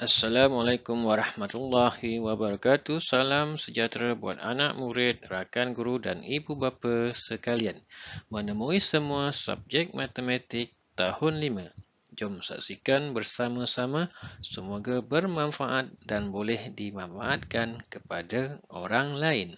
Assalamualaikum warahmatullahi wabarakatuh. Salam sejahtera buat anak murid, rakan guru dan ibu bapa sekalian. Menemui semua subjek matematik tahun 5. Jom saksikan bersama-sama. Semoga bermanfaat dan boleh dimanfaatkan kepada orang lain.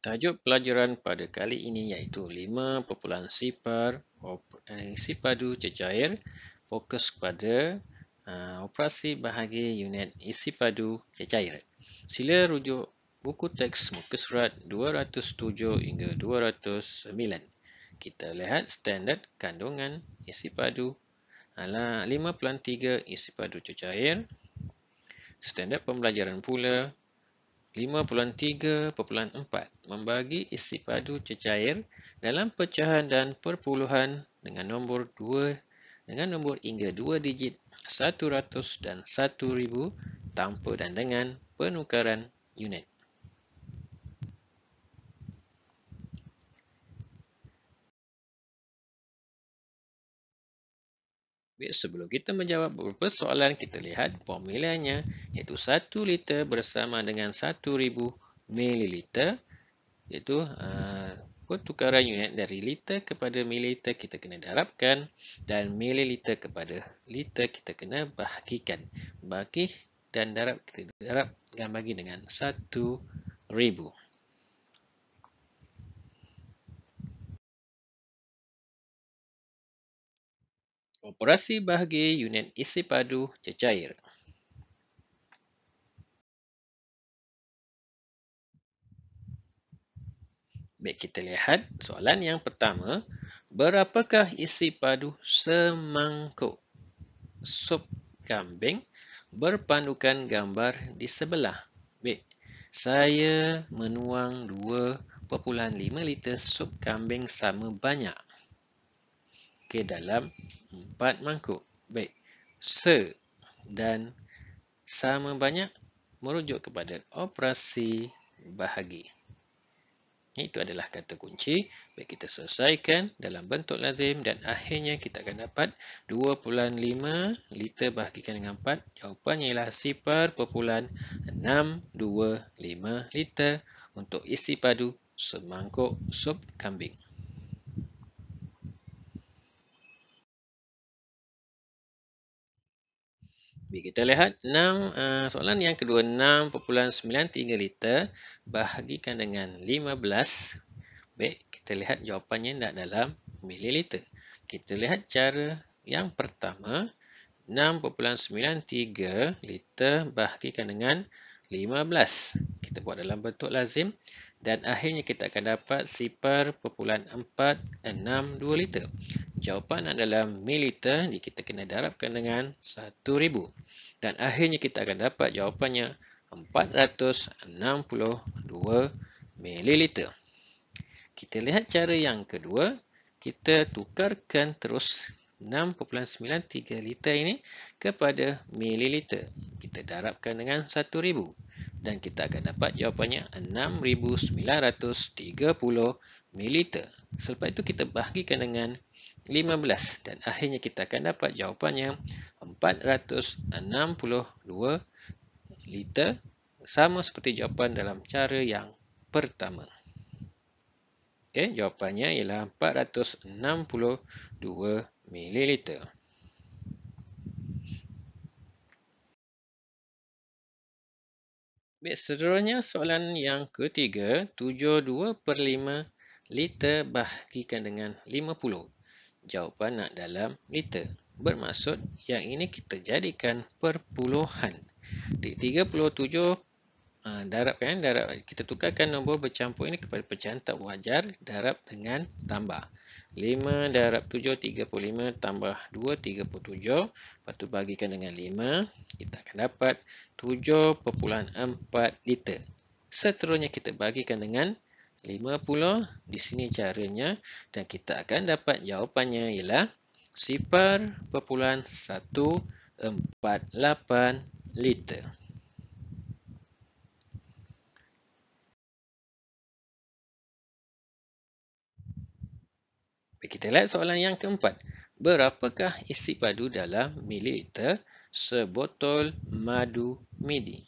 Tajuk pelajaran pada kali ini iaitu 5.0 isi padu cecair, fokus pada operasi bahagi unit isi padu cecair. Sila rujuk buku teks muka surat 207 hingga 209. Kita lihat standard kandungan isi padu 5.3 isi padu cecair. Standard pembelajaran pula 5.3.4 membagi isi padu cecair dalam pecahan dan perpuluhan dengan nombor hingga 2 digit 100 dan 1000 tanpa dan dengan penukaran unit. Baik, sebelum kita menjawab beberapa soalan, kita lihat formulanya, iaitu 1 liter bersama dengan 1000 mililiter, iaitu pertukaran unit dari liter kepada mililiter kita kena darabkan dan mililiter kepada liter kita kena bahagikan. Bagi dan darab, kita darab dan bagi dengan 1000. Operasi bahagi unit isi padu cecair. Baik, kita lihat soalan yang pertama. Berapakah isi padu semangkuk sup kambing berpandukan gambar di sebelah? Baik, saya menuang 2.5 liter sup kambing sama banyak ke dalam 4 mangkuk. Baik, dan sama banyak merujuk kepada operasi bahagi. Itu adalah kata kunci. Baik, kita selesaikan dalam bentuk lazim dan akhirnya kita akan dapat 2.5 liter bahagikan dengan 4. Jawapannya ialah 0.625 liter untuk isi padu semangkuk sup kambing. Baik, kita lihat soalan yang kedua, 6.93 liter bahagikan dengan 15. Baik, kita lihat jawapannya tidak dalam mililiter. Kita lihat cara yang pertama, 6.93 liter bahagikan dengan 15. Kita buat dalam bentuk lazim dan akhirnya kita akan dapat 0.462 liter. Jawapan adalah mililiter, kita kena darabkan dengan 1000. Dan akhirnya kita akan dapat jawapannya 462 mililiter. Kita lihat cara yang kedua. Kita tukarkan terus 6.93 liter ini kepada mililiter. Kita darabkan dengan 1000. dan kita akan dapat jawapannya 6,930 ml. Selepas itu kita bahagikan dengan 15 dan akhirnya kita akan dapat jawapannya 462 liter, sama seperti jawapan dalam cara yang pertama. Okey, jawapannya ialah 462 ml. Baik, seterusnya soalan yang ketiga, 72/5 liter bahagikan dengan 50. Jawapan nak dalam liter. Bermaksud yang ini kita jadikan perpuluhan. Di 37 darab kita tukarkan nombor bercampur ini kepada pecahan tak wajar, darab dengan tambah. 5 darab 7, 35 tambah 2, 37. Lepas tu bagikan dengan 5. Kita akan dapat 7,4 liter. Seterusnya kita bagikan dengan 50. Di sini caranya. Dan kita akan dapat jawapannya ialah 0,148 liter. Kita lihat soalan yang keempat. Berapakah isi padu dalam mililiter sebotol madu midi?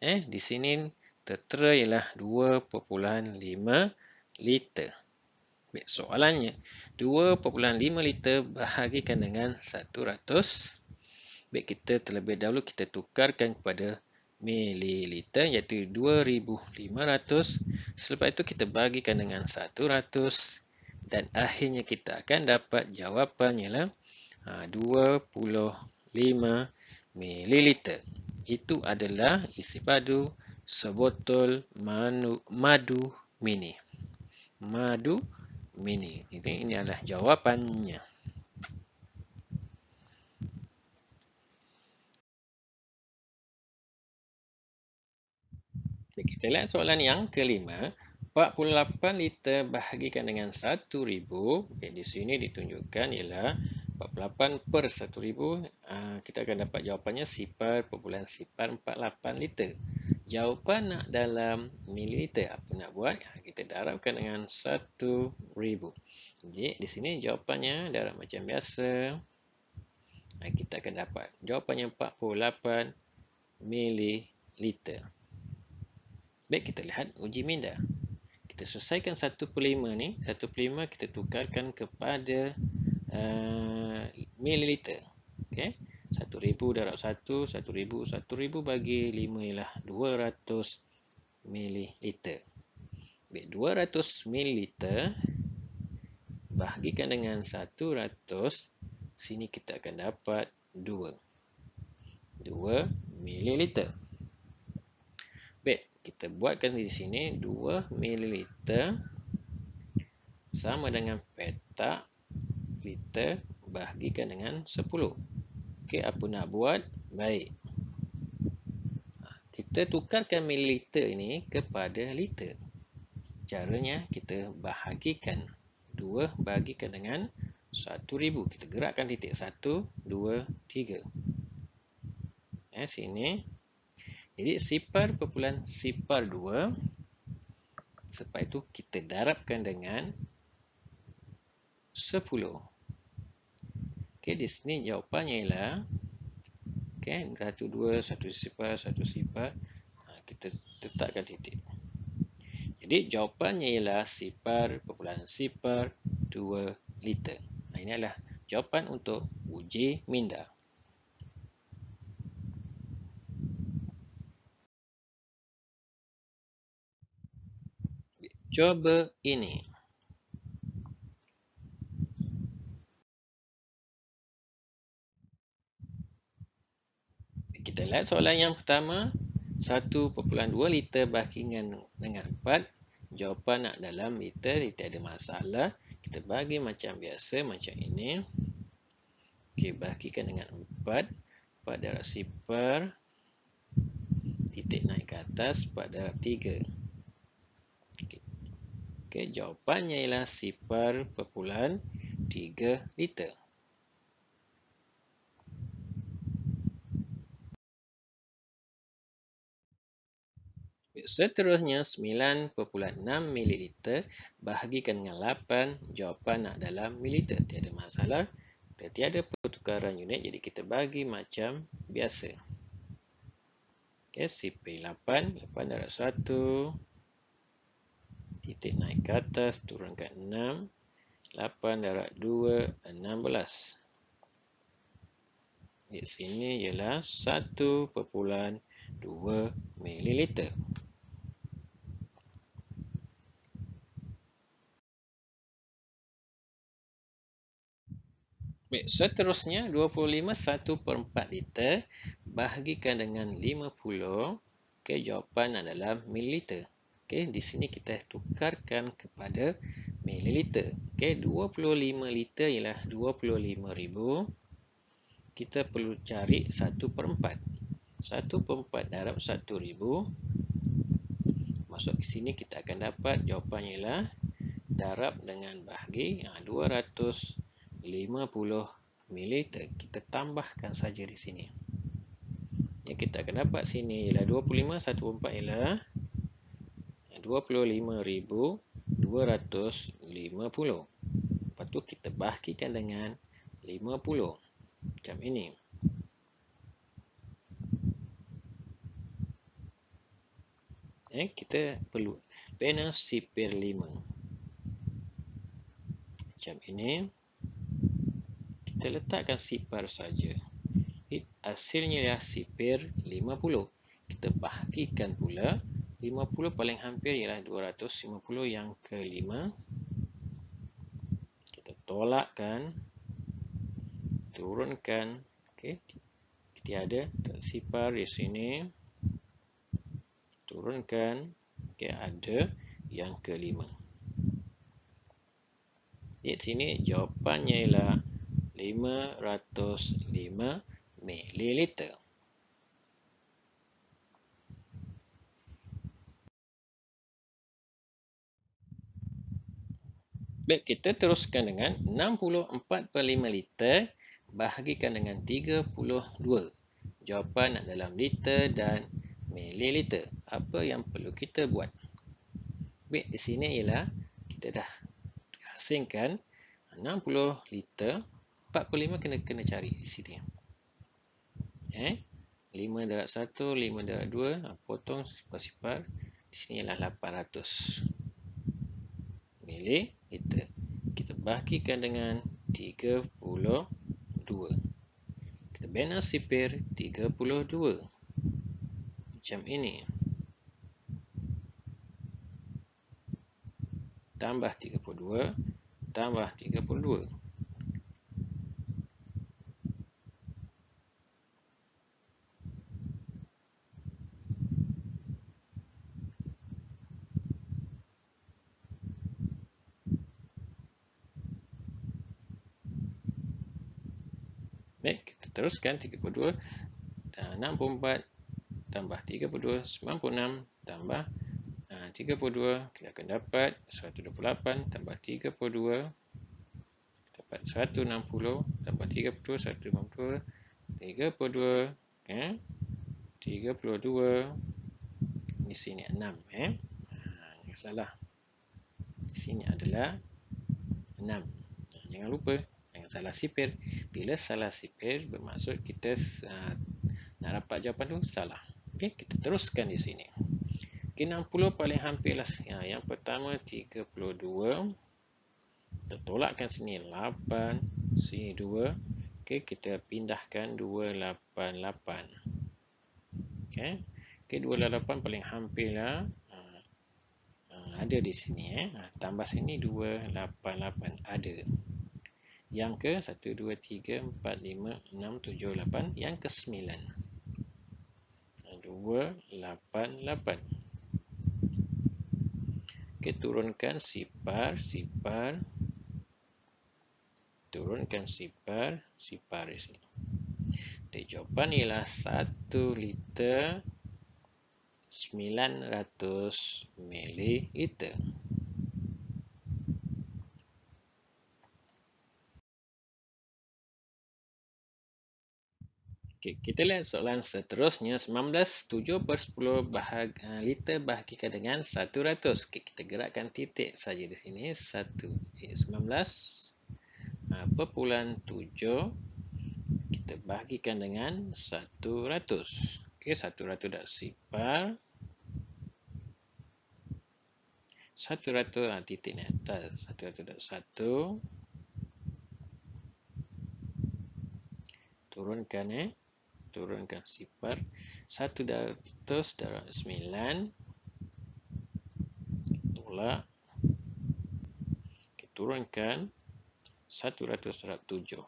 Di sini tertera ialah 2,5 liter. Soalannya, 2,5 liter bahagikan dengan 100. Kita terlebih dahulu kita tukarkan kepada mililiter, iaitu 2,500. Selepas itu kita bagikan dengan 100. Dan akhirnya kita akan dapat jawapannya ialah 25 ml. Itu adalah isi padu sebotol madu mini. Madu mini. Ini adalah jawapannya. Kita lihat soalan yang kelima. 48 liter bahagikan dengan 1,000. Di sini ditunjukkan ialah 48 per 1,000. Kita akan dapat jawapannya 0,048 liter. Jawapan nak dalam mililiter. Apa nak buat? Kita darabkan dengan 1,000. Jadi di sini jawapannya darab macam biasa. Kita akan dapat jawapannya 48 mililiter. Baik, kita lihat uji minda. Kita selesaikan 1/5 ni. 1/5 kita tukarkan kepada mililiter. Okey. 1,000 darab 1, 1,000. 1,000 bagi 5 ialah 200 mililiter. Baik, 200 mililiter bahagikan dengan 100. Sini kita akan dapat 2 mililiter. Baik, kita buatkan di sini 2 ml sama dengan petak liter bahagikan dengan 10. Okey, apa nak buat? Baik. Kita tukarkan mililiter ini kepada liter. Caranya kita bahagikan 2 bahagikan dengan 1,000. Kita gerakkan titik 1, 2, 3. Sini. Jadi 0,02. Selepas itu kita darabkan dengan 10. Okey, di sini jawapannya ialah 1, 2, 1 sifar, 1 sifar. Kita letakkan titik. Jadi jawapannya ialah 0,02 liter. Ini adalah jawapan untuk uji minda. Cuba ini. Kita lihat soalan yang pertama. 1,2 liter bahagikan dengan 4. Jawapan nak dalam liter, tidak ada masalah. Kita bagi macam biasa, macam ini. Okey, bahagikan dengan 4. 4 darab sifar. Titik naik ke atas, 4 darab 3. Okey, jawapannya ialah 0,3 liter. Seterusnya 9,6 ml bahagikan dengan 8, jawapan nak dalam mililiter. Tiada masalah. Dan tiada pertukaran unit, jadi kita bagi macam biasa. Okey, sipir 8, 8 darab 1, titik naik ke atas, turunkan 6, 8 darab 2, 16. Di sini ialah 1,2 ml. Baik, seterusnya 25 1/4 liter bahagikan dengan 50. Okey, jawapan adalah mililiter. Okey, di sini kita tukarkan kepada mililiter. Okey, 25 liter ialah 25,000. Kita perlu cari 1/4. 1/4 darab 1,000. Masuk ke sini kita akan dapat jawapannya ialah darab dengan bahagi 250 ml. Kita tambahkan saja di sini. Yang kita akan dapat sini ialah 25 1/4 ialah 25,250. Lepas tu kita bahagikan dengan 50. Macam ini. Kita perlu panel sipir 5. Macam ini. Kita letakkan sipar saja. Hasilnya ialah sipir 50. Kita bahagikan pula 50 paling hampir ialah 250 yang ke-5. Kita tolakkan, turunkan. Okey, tiada tersipar di sini. Turunkan. Okey, ada yang ke-5. Di sini jawapannya ialah 505 ml. Baik, kita teruskan dengan 64/5 liter bahagikan dengan 32. Jawapan dalam liter dan mililiter. Apa yang perlu kita buat? Baik, di sini ialah kita dah asingkan 60 liter. 45 kena cari di sini. 5 darab 1, 5 darab 2, potong sipar-sipar. Di sini ialah 800 mililiter. Kita bahagikan dengan 32. Kita bina sipir 32. Macam ini. Tambah 32, tambah 32. Baik, kita teruskan 32 dan 64 tambah 32, 96 tambah 32, kita akan dapat 128 tambah 32, dapat 160 tambah 32, 150, 32, 32. Di sini 6, yang salah. Di sini adalah 6. Jangan lupa, jangan salah sipir. Bila salah sipir, bermaksud kita nak dapat jawapan tu salah. Okey, kita teruskan di sini. Okey, 60 paling hampirlah. Yang pertama 32. Kita tolakkan sini 8, sini 2. Okey, kita pindahkan 288. Okey. Okey, 288 paling hampirlah. Ada di sini. Tambah sini 288 ada. Yang ke 1, 2, 3, 4, 5, 6, 7, 8. Yang ke 9. 288. Okey, turunkan sipar. Turunkan sipar di sini. Dan jawapan ialah 1 liter 900 mililiter. Okay, kita lihat soalan seterusnya. 19 7 per 10 liter bahagikan dengan 100. Okay, kita gerakkan titik saja di sini. 19,7 kita bahagikan dengan 100. Okay, 100 dah sifar. 100 titik ni atas. 100 dah 1. Turunkan turunkan sifar. 100 darab 9 tolak. Okay, turunkan 100 darab 7.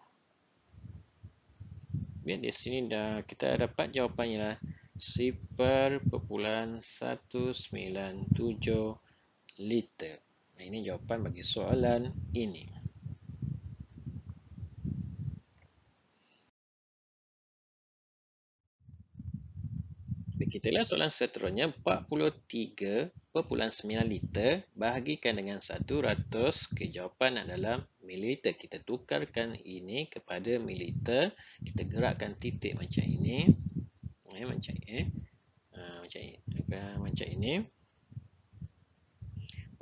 Biar di sini dah kita dapat jawapannya lah 0.197 liter. Ini jawapan bagi soalan ini. Kita lihat soalan seterusnya. 43,9 liter bahagikan dengan 100. Okay, jawapan adalah mililiter. Kita tukarkan ini kepada mililiter. Kita gerakkan titik macam ini. Macam ini.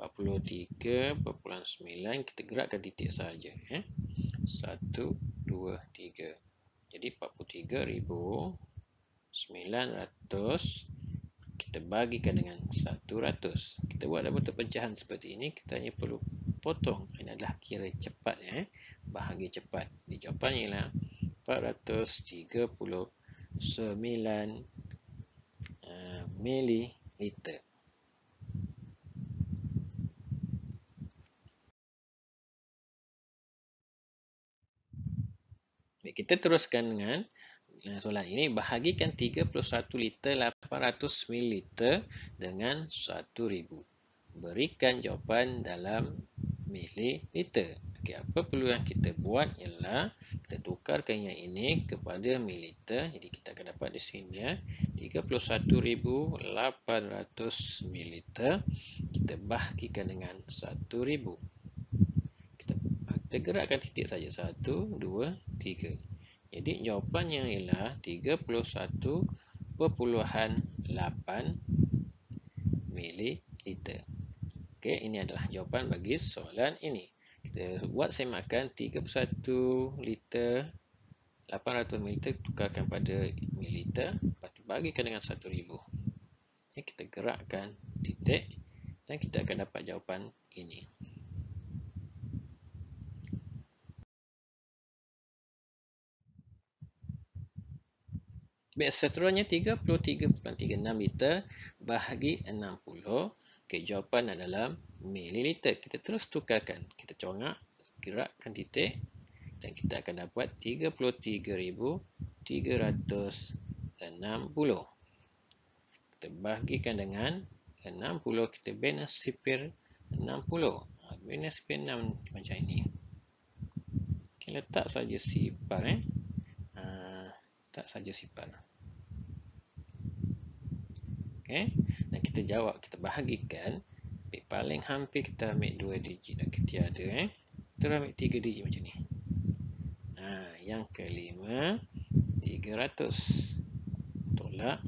43,9 kita gerakkan titik saja. 1, 2, 3. Jadi 43,900 kita bagikan dengan 100. Kita buat dalam bentuk pecahan seperti ini. Kita hanya perlu potong. Ini adalah kira cepat. Bahagi cepat. Di jawapannya ialah 439 mililiter. Kita teruskan dengan soalan ini. Bahagikan 31 liter 800 ml dengan 1000. Berikan jawapan dalam mililiter. Okay, apa perlu yang kita buat ialah kita tukarkan yang ini kepada mililiter. Jadi kita akan dapat di sini 31,800 ml. Kita bahagikan dengan 1000. Kita gerakkan titik saja. 1, 2, 3. Jadi jawapannya ialah 31,8 mililiter. Okey, ini adalah jawapan bagi soalan ini. Kita buat semakan 31 liter 800 ml tukarkan pada mililiter, lepas tu bagikan dengan 1000. Kita gerakkan titik dan kita akan dapat jawapan ini. Baik, seterusnya 33,36 liter bahagi 60. Okey, jawapan adalah mililiter. Kita terus tukarkan. Kita congak, gerakkan titik dan kita akan dapat 33,360. Kita bahagikan dengan 60. Kita bina sifir 60. Bina sifir 6 macam ini. Kita letak saja sifar. Tak saja sifar. Okay. Dan kita jawab, kita bahagikan. Paling hampir kita ambil 2 digit dan kita ada. Kita ambil 3 digit macam ni. Yang kelima 300. Tolak.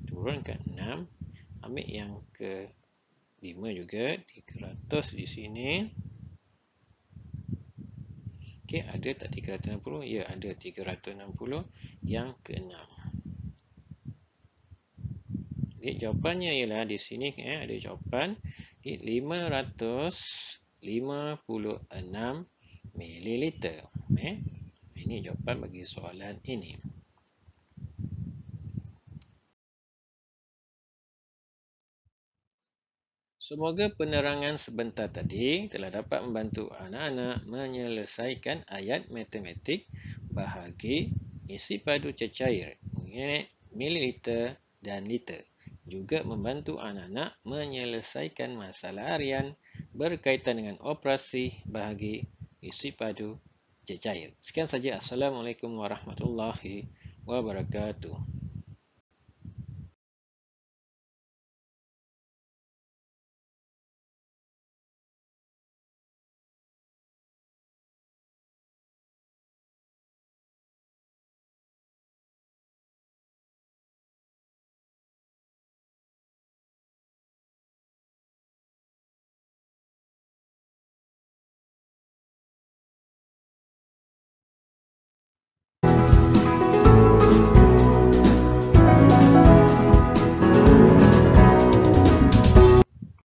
Turunkan 6. Ambil yang ke-5 juga. 300 di sini. Okey, ada tak 360? Ya, ada 360 yang ke-6. Jadi jawapannya ialah di sini ada jawapan 556 mililiter. Ini jawapan bagi soalan ini. Semoga penerangan sebentar tadi telah dapat membantu anak-anak menyelesaikan ayat matematik bahagi isi padu cecair mengenai mililiter dan liter. Juga membantu anak-anak menyelesaikan masalah harian berkaitan dengan operasi bahagi isi padu cecair. Sekian saja. Assalamualaikum warahmatullahi wabarakatuh.